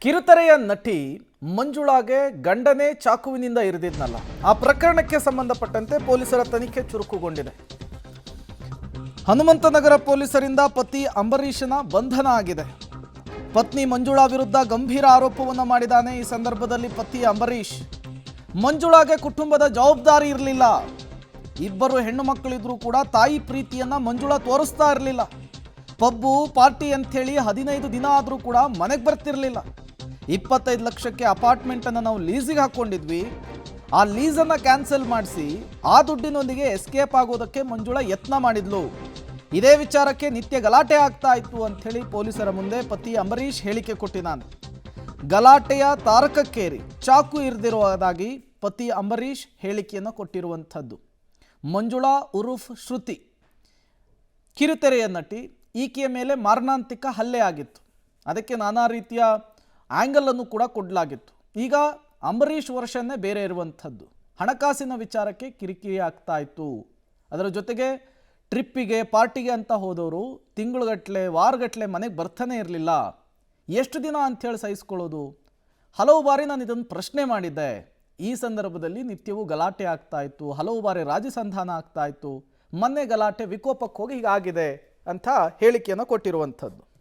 ಕಿರುತೆರೆಯ ನಟಿ ಮಂಜುಳಾಗೆ ಗಂಡನೇ ಚಾಕುವಿನಿಂದ ಇರಿದಿದ್ನಲ್ಲ, ಆ ಪ್ರಕರಣಕ್ಕೆ ಸಂಬಂಧಪಟ್ಟಂತೆ ಪೊಲೀಸರ ತನಿಖೆ ಚುರುಕುಗೊಂಡಿದೆ. ಹನುಮಂತನಗರ ಪೊಲೀಸರಿಂದ ಪತಿ ಅಂಬರೀಷನ ಬಂಧನ ಆಗಿದೆ. ಪತ್ನಿ ಮಂಜುಳಾ ವಿರುದ್ಧ ಗಂಭೀರ ಆರೋಪವನ್ನು ಮಾಡಿದ್ದಾನೆ. ಈ ಸಂದರ್ಭದಲ್ಲಿ ಪತಿ ಅಂಬರೀಷ್, ಮಂಜುಳಾಗೆ ಕುಟುಂಬದ ಜವಾಬ್ದಾರಿ ಇರಲಿಲ್ಲ, ಇಬ್ಬರು ಹೆಣ್ಣು ಮಕ್ಕಳಿದ್ರೂ ಕೂಡ ತಾಯಿ ಪ್ರೀತಿಯನ್ನ ಮಂಜುಳಾ ತೋರಿಸ್ತಾ ಇರಲಿಲ್ಲ. ಪಬ್ಬು ಪಾರ್ಟಿ ಅಂಥೇಳಿ 15 ದಿನ ಆದರೂ ಕೂಡ ಮನೆಗೆ ಬರ್ತಿರಲಿಲ್ಲ. 25 ಲಕ್ಷಕ್ಕೆ ಅಪಾರ್ಟ್ಮೆಂಟನ್ನು ನಾವು ಲೀಸಿಗೆ ಹಾಕ್ಕೊಂಡಿದ್ವಿ. ಆ ಲೀಸನ್ನು ಕ್ಯಾನ್ಸಲ್ ಮಾಡಿಸಿ ಆ ದುಡ್ಡಿನೊಂದಿಗೆ ಎಸ್ಕೇಪ್ ಆಗೋದಕ್ಕೆ ಮಂಜುಳಾ ಯತ್ನ ಮಾಡಿದ್ಲು. ಇದೇ ವಿಚಾರಕ್ಕೆ ನಿತ್ಯ ಗಲಾಟೆ ಆಗ್ತಾ ಇತ್ತು ಅಂಥೇಳಿ ಪೊಲೀಸರ ಮುಂದೆ ಪತಿ ಅಂಬರೀಷ್ ಹೇಳಿಕೆ ಕೊಟ್ಟಿದ್ದಾನೆ. ಗಲಾಟೆಯ ತಾರಕಕ್ಕೇರಿ ಚಾಕು ಇರಿದಿರುವುದಾಗಿ ಪತಿ ಅಂಬರೀಷ್ ಹೇಳಿಕೆಯನ್ನು ಕೊಟ್ಟಿರುವಂಥದ್ದು. ಮಂಜುಳಾ ಉರುಫ್ ಶ್ರುತಿ ಕಿರುತೆರೆಯ ನಟಿ, ಈಕೆಯ ಮೇಲೆ ಮಾರಣಾಂತಿಕ ಹಲ್ಲೆ ಆಗಿತ್ತು. ಅದಕ್ಕೆ ನಾನಾ ರೀತಿಯ ಆ್ಯಂಗಲನ್ನು ಕೂಡ ಕೊಡಲಾಗಿತ್ತು. ಈಗ ಅಂಬರೀಷ್ ವರ್ಷನ್ನೇ ಬೇರೆ ಇರುವಂಥದ್ದು. ಹಣಕಾಸಿನ ವಿಚಾರಕ್ಕೆ ಕಿರಿಕಿರಿ ಆಗ್ತಾ ಇತ್ತು. ಅದರ ಜೊತೆಗೆ ಟ್ರಿಪ್ಪಿಗೆ ಪಾರ್ಟಿಗೆ ಅಂತ ಹೋದವರು ತಿಂಗಳುಗಟ್ಟಲೆ ವಾರಗಟ್ಟಲೆ ಮನೆಗೆ ಬರ್ತಾನೆ ಇರಲಿಲ್ಲ. ಎಷ್ಟು ದಿನ ಅಂಥೇಳಿ ಸಹಿಸ್ಕೊಳ್ಳೋದು? ಹಲವು ಬಾರಿ ನಾನು ಇದನ್ನು ಪ್ರಶ್ನೆ ಮಾಡಿದ್ದೆ. ಈ ಸಂದರ್ಭದಲ್ಲಿ ನಿತ್ಯವೂ ಗಲಾಟೆ ಆಗ್ತಾ ಇತ್ತು, ಹಲವು ಬಾರಿ ರಾಜಸಂಧಾನ ಆಗ್ತಾ ಇತ್ತು. ಮೊನ್ನೆ ಗಲಾಟೆ ವಿಕೋಪಕ್ಕೆ ಹೋಗಿ ಹೀಗಾಗಿದೆ ಅಂತ ಹೇಳಿಕೆಯನ್ನು ಕೊಟ್ಟಿರುವಂಥದ್ದು.